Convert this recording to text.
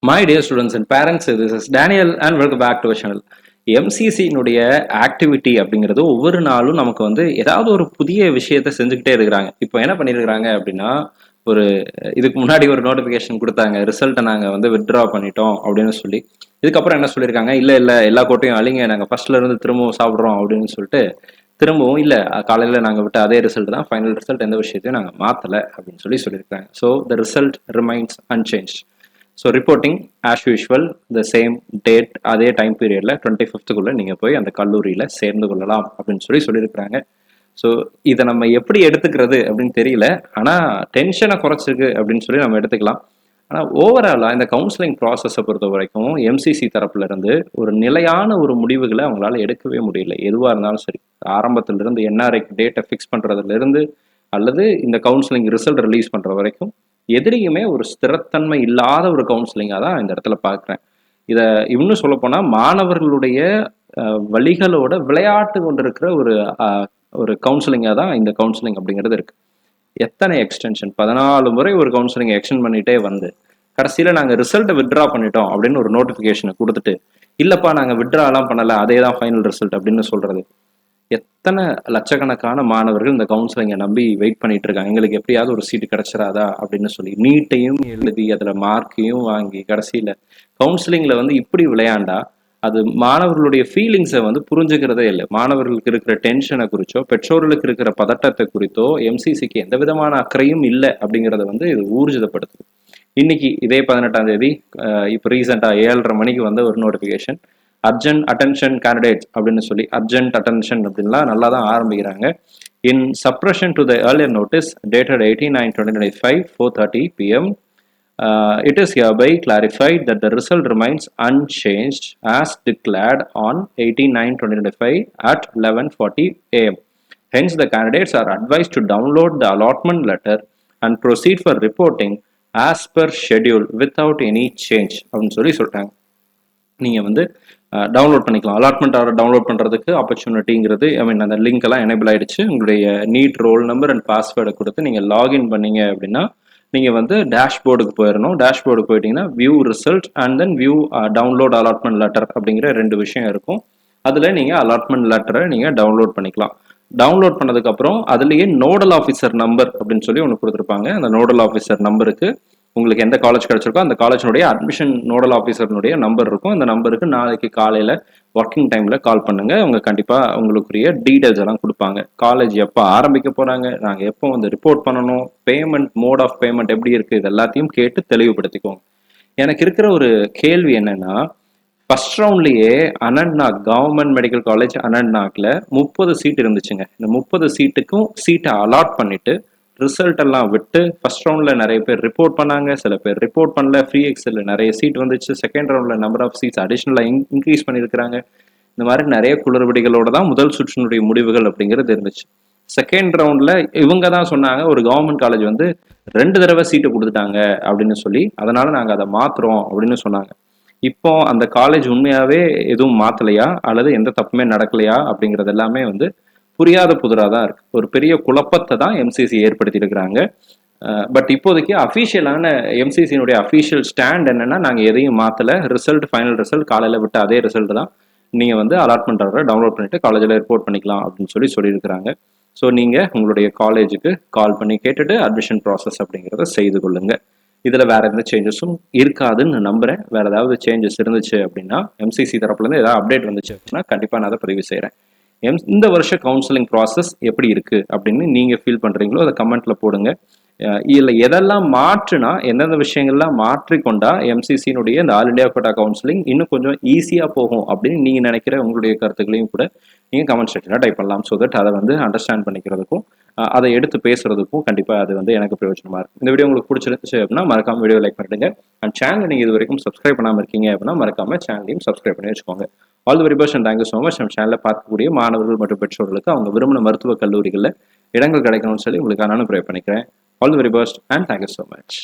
My dear students and parents, this is Daniel and welcome back to our channel. எம்சிசியினுடைய activity அப்படிங்கிறது ஒவ்வொரு நாளும் நமக்கு வந்து ஏதாவது ஒரு புதிய விஷயத்த செஞ்சுக்கிட்டே இருக்கிறாங்க. இப்போ என்ன பண்ணியிருக்கிறாங்க அப்படின்னா, ஒரு இதுக்கு முன்னாடி ஒரு நோட்டிஃபிகேஷன் கொடுத்தாங்க. ரிசல்ட்டை நாங்கள் வந்து வித்ட்ரா பண்ணிட்டோம் அப்படின்னு சொல்லி. இதுக்கப்புறம் என்ன சொல்லியிருக்காங்க, இல்லை இல்லை எல்லா கோட்டையும் அழிங்க, நாங்கள் ஃபர்ஸ்ட்ல இருந்து திரும்பவும் சாப்பிட்றோம் அப்படின்னு சொல்லிட்டு திரும்பவும் இல்லை காலையில் நாங்கள் விட்ட அதே ரிசல்ட் தான் ஃபைனல் ரிசல்ட், எந்த விஷயத்தையும் நாங்கள் மாற்றலை அப்படின்னு சொல்லியிருக்காங்க. So the result remains unchanged. So reporting as usual the same date, அதே டைம் பீரியடில் 25th நீங்கள் போய் அந்த கல்லூரியில் சேர்ந்து கொள்ளலாம் அப்படின்னு சொல்லியிருக்கிறாங்க. ஸோ இதை நம்ம எப்படி எடுத்துக்கிறது அப்படின்னு தெரியல, ஆனால் டென்ஷனை குறைச்சிருக்கு அப்படின்னு சொல்லி நம்ம எடுத்துக்கலாம். ஆனால் ஓவராலாக இந்த கவுன்சிலிங் ப்ராசஸை பொறுத்த வரைக்கும் எம்சிசி தரப்புலேருந்து ஒரு நிலையான ஒரு முடிவுகளை அவங்களால எடுக்கவே முடியல. எதுவாக இருந்தாலும் சரி, ஆரம்பத்திலிருந்து என்ஆர்ஐக்கு டேட்டை ஃபிக்ஸ் பண்ணுறதுலேருந்து அல்லது இந்த கவுன்சிலிங் ரிசல்ட் ரிலீஸ் பண்ணுற வரைக்கும் எதிரியுமே ஒரு ஸ்திரத்தன்மை இல்லாத ஒரு கவுன்சிலிங்காக தான் இந்த இடத்துல பார்க்குறேன். இதை இன்னும் சொல்லப்போனால் மாணவர்களுடைய வழிகளோட விளையாட்டு கொண்டிருக்கிற ஒரு கவுன்சிலிங்காக தான் இந்த கவுன்சிலிங் அப்படிங்கிறது இருக்குது. எத்தனை எக்ஸ்டென்ஷன், 14 முறை ஒரு கவுன்சிலிங் எக்ஸ்டென்ட் பண்ணிகிட்டே வந்து கடைசியில் நாங்கள் ரிசல்ட்டை வித்ட்ரா பண்ணிட்டோம் அப்படின்னு ஒரு நோட்டிஃபிகேஷனை கொடுத்துட்டு, இல்லைப்பா நாங்கள் வித்ட்ராலாம் பண்ணலை, அதே தான் ஃபைனல் ரிசல்ட் அப்படின்னு சொல்கிறது. எத்தனை லட்சக்கணக்கான மாணவர்கள் இந்த கவுன்சிலிங்கை நம்பி வெயிட் பண்ணிட்டு இருக்காங்க, எங்களுக்கு எப்படியாவது ஒரு சீட்டு கிடைச்சிடாதா அப்படின்னு சொல்லி நீட்டையும் எழுதி அதில் மார்க்கையும் வாங்கி கடைசியில் கவுன்சிலிங்கில் வந்து இப்படி விளையாண்டா அது மாணவர்களுடைய ஃபீலிங்ஸை வந்து புரிஞ்சுக்கிறதே இல்லை. மாணவர்களுக்கு இருக்கிற டென்ஷனை குறித்தோ பெற்றோர்களுக்கு இருக்கிற பதட்டத்தை குறித்தோ எம்சிசிக்கு எந்த விதமான அக்கறையும் இல்லை அப்படிங்கிறத வந்து இது ஊர்ஜிதப்படுத்துது. இன்னைக்கு இதே 18ஆம் தேதி இப்போ ரீசெண்டாக 7:30 மணிக்கு வந்த ஒரு நோட்டிஃபிகேஷன், அர்ஜென்ட் அட்டென்ஷன் கேண்டிடேட்ஸ் அப்படின்னு சொல்லி அர்ஜென்ட் அட்டென்ஷன் அப்படின்லாம் நல்லா தான் ஆரம்பிக்கிறாங்க. In suppression to the earlier notice dated 18/9/2025 4:30 PM it is hereby clarified that the result remains unchanged as declared on 18/9/2025 at 11:40 AM. Hence the candidates are advised to download the allotment letter and proceed for reporting as per schedule without any change அப்படின்னு சொல்லிட்டாங்க. நீங்கள் வந்து download பண்ணிக்கலாம். Allotment download பண்ணுறதுக்கு ஆப்பர்ச்சுனிட்டிங்கிறது அந்த link எல்லாம் enable ஆகிடுச்சு. உங்களுடைய நீட் ரோல் நம்பர் அண்ட் பாஸ்வேர்டை கொடுத்து நீங்கள் லாகின் பண்ணீங்க அப்படின்னா நீங்கள் வந்து டேஷ்போர்டுக்கு போயிடணும். டேஷ்போர்டுக்கு போயிட்டீங்கன்னா view result and then view download allotment letter அப்படிங்கிற 2 விஷயம் இருக்கும். அதில் நீங்கள் அலாட்மெண்ட் லெட்டரை நீங்கள் டவுன்லோட் பண்ணிக்கலாம். டவுன்லோட் பண்ணதுக்கப்புறம் அதுலேயே நோடல் ஆஃபீஸர் நம்பர் அப்படின்னு சொல்லி ஒன்று கொடுத்துருப்பாங்க. அந்த நோடல் ஆஃபீஸர் நம்பருக்கு உங்களுக்கு எந்த காலேஜ் கிடைச்சிருக்கோ அந்த காலேஜினுடைய அட்மிஷன் நோடல் ஆஃபீஸர்னுடைய நம்பர் இருக்கும். அந்த நம்பருக்கு நாளைக்கு காலையில் ஒர்க்கிங் டைமில் கால் பண்ணுங்கள். அவங்க கண்டிப்பாக உங்களுக்குரிய டீட்டெயில்ஸ் எல்லாம் கொடுப்பாங்க. காலேஜ் எப்போ ஆரம்பிக்க போகிறாங்க, நாங்கள் எப்போ வந்து ரிப்போர்ட் பண்ணணும், பேமெண்ட் மோட் ஆஃப் பேமெண்ட் எப்படி இருக்குது, இது எல்லாத்தையும் கேட்டு தெளிவுபடுத்திக்கோங்க. எனக்கு இருக்கிற ஒரு கேள்வி என்னென்னா, ஃபர்ஸ்ட் ரவுண்ட்லேயே அனந்த்நாக் கவர்மெண்ட் மெடிக்கல் காலேஜ் அனந்த்நாக்ல 30 சீட் இருந்துச்சுங்க. இந்த 30 சீட்டுக்கும் சீட்டை அலாட் பண்ணிட்டு ரிசல்ட் எல்லாம் விட்டு ஃபர்ஸ்ட் ரவுண்டில் நிறைய பேர் ரிப்போர்ட் பண்ணாங்க, சில பேர் ரிப்போர்ட் பண்ணல. ஃப்ரீ எக்ஸில் நிறைய சீட் வந்துச்சு. செகண்ட் ரவுண்டில் நம்பர் ஆஃப் சீட்ஸ் அடிஷ்னலாக இன்க்ரீஸ் பண்ணியிருக்கிறாங்க. இந்த மாதிரி நிறைய குளறுபடிகளோட தான் முதல் சுற்றினுடைய முடிவுகள் அப்படிங்கிறது இருந்துச்சு. செகண்ட் ரவுண்டில் இவங்க தான் சொன்னாங்க, ஒரு கவர்மெண்ட் காலேஜ் வந்து 2 தடவை சீட்டை கொடுத்துட்டாங்க அப்படின்னு சொல்லி, அதனால நாங்கள் அதை மாற்றுறோம் அப்படின்னு சொன்னாங்க. இப்போ அந்த காலேஜ் உண்மையாகவே எதுவும் மாற்றலையா அல்லது எந்த தப்புமே நடக்கலையா அப்படிங்கிறது எல்லாமே வந்து புரியாத புதிராக தான் இருக்கு. ஒரு பெரிய குழப்பத்தை தான் எம்சிசி ஏற்படுத்தி இருக்கிறாங்க. பட் இப்போதைக்கு அஃபீஷியலான எம்சிசியினுடைய அஃபீஷியல் ஸ்டாண்ட் என்னன்னா, நாங்கள் எதையும் மாற்றலை, ரிசல்ட் ஃபைனல் ரிசல்ட் காலையில் விட்டு அதே ரிசல்ட் தான், நீங்கள் வந்து அலாட்மெண்ட் ஆர்டரை டவுன்லோட் பண்ணிட்டு காலேஜில் ரிப்போர்ட் பண்ணிக்கலாம் அப்படின்னு சொல்லியிருக்கிறாங்க. ஸோ நீங்கள் உங்களுடைய காலேஜுக்கு கால் பண்ணி கேட்டுட்டு அட்மிஷன் ப்ராசஸ் அப்படிங்கிறத செய்து கொள்ளுங்க. இதில் வேற எந்த சேஞ்சஸும் இருக்காதுன்னு நம்புகிறேன். வேறு ஏதாவது சேஞ்சஸ் இருந்துச்சு அப்படின்னா, எம்சிசி தரப்புலேருந்து ஏதாவது அப்டேட் வந்துச்சு அப்படின்னா கண்டிப்பாக நான் அதை பதிவு செய்கிறேன். இந்த வருஷ கவுன்சிலிங் ப்ராசஸ் எப்படி இருக்குது அப்படின்னு நீங்கள் ஃபீல் பண்ணுறீங்களோ அதை கமெண்ட்டில் போடுங்க. இதில் எதெல்லாம் மாற்றுனா, எந்தெந்த விஷயங்கள்லாம் மாற்றிக்கொண்டா எம்சிசியினுடைய இந்த ஆல் இண்டியா கோட்டா கவுன்சிலிங் இன்னும் கொஞ்சம் ஈஸியாக போகும் அப்படின்னு நீங்கள் நினைக்கிற உங்களுடைய கருத்துக்களையும் கூட நீங்கள் கமெண்ட் செக்ஷனில் டைப் பண்ணலாம். ஸோ தட் அதை வந்து அண்டர்ஸ்டாண்ட் பண்ணிக்கிறதுக்கும் அதை எடுத்து பேசுறதுக்கும் கண்டிப்பாக அது வந்து எனக்கு பிரயோஜனமாக இருக்கும். இந்த வீடியோ உங்களுக்கு பிடிச்சிருந்துச்சு அப்படின்னா மறக்காம வீடியோ லைக் பண்ணிடுங்க. அண்ட் சேனல் நீங்கள் இது வரைக்கும் சப்ஸ்கிரைப் பண்ணாமல் இருக்கீங்க அப்படின்னா மறக்காம சேனலையும் சப்ஸ்கிரைப் பண்ணி வச்சுக்கோங்க. All the very best and thank you so much. நம்ம சேனலில் பார்க்கக்கூடிய மாணவர்கள் மற்றும் பெற்றோர்களுக்கு அவங்க விரும்பின மருத்துவக் கல்லூரிகளில் இடங்கள் கிடைக்கணும்னு சொல்லி உங்களுக்கு நான் ப்ரே பண்ணிக்கிறேன். All the very best and thank you so much.